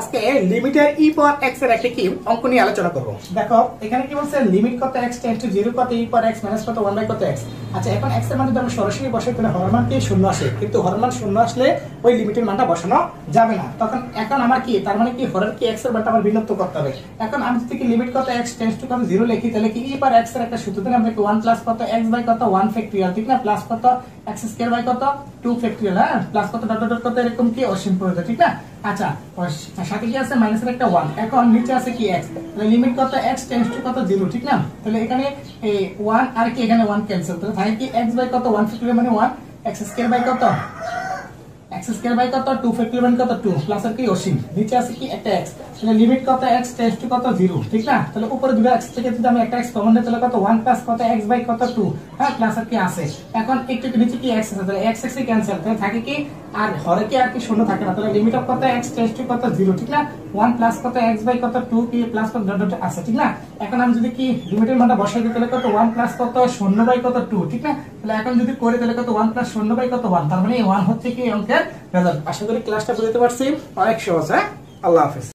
আজকে লিমিটের ই পাওয়ার x এর একটা কি অঙ্ক নিয়ে আলোচনা করব। দেখো এখানে কি বলছে লিমিট কত x টেন্ডস টু 0 কত ই পাওয়ার x মাইনাস কত 1 বাই কত x। আচ্ছা এখন x এর মান যদি আমরা সরাসরি বসাই তাহলে হর মান কি 0 আসে, কিন্তু হর মান 0 আসলে ওই লিমিটের মানটা বসানো যাবে না। এখন আমার কি তার মানে কি হরের কি x এর মানটা আমার বিন্যস্ত করতে হবে। এখন আমি যদি কি লিমিট কত x টেন্ডস টু কত 0 লিখি তাহলে কি ই পাওয়ার x এর একটা সূত্র দেন আমরা কি 1 প্লাস কত x বাই কত 1 ফ্যাক্টরিয়াল, ঠিক না, প্লাস কত x স্কয়ার বাই কত 2 ফ্যাক্টরিয়াল, হ্যাঁ, প্লাস কত ডট ডট কত এরকম কি অসীম পরিধি, ঠিক না। আচ্ছা সাথে কি আছে মাইনাসের একটা 1, এখন নিচে আছে কি x, তাহলে লিমিট কত x টেন্ডস টু কত 0, ঠিক না। তাহলে এখানে এই 1 আর কি এখানে 1 ক্যান্সেল, তাহলে থাকে কি x বাই কত 1 ফ্যাক্টরিয়াল মানে 1, x স্কয়ার বাই কত x স্কয়ার বাই কত 2 ফ্যাক্টরিয়াল মানে কত 2, প্লাস আর কি অসীম, নিচে আছে কি একটা x, তাহলে লিমিট কত x টেন্ডস টু কত 0, ঠিক না। তাহলে উপরে দুটো x থেকে যদি আমি একটা x কমন নিই তাহলে কত 1 প্লাস কত x বাই কত 2, হ্যাঁ, প্লাস আর কি আছে। এখন একটু নিচে কি x আছে, তাহলে x x ক্যান্সেল, তাহলে থাকে কি আর হরে কি আর কি শূন্য থাকে না, তাহলে লিমিট অফ কত x টেন্ডস টু কত 0, ঠিক না, 1 প্লাস কত x বাই কত 2 কি প্লাস কত ডট ডট আছে, ঠিক না। এখন আমি যদি কি লিমিটের মানটা বসাই দিই তাহলে কত 1 প্লাস কত 0 বাই কত 2, ঠিক না। তাহলে এখন যদি করে তাহলে কত 1 প্লাস 0 বাই কত 1, তার মানে এই 1 হচ্ছে কি অঙ্কের রেজাল্ট। আশা করি ক্লাসটা বুঝতে পারছি, অনেক সহজ। হ্যাঁ, আল্লাহ হাফেজ।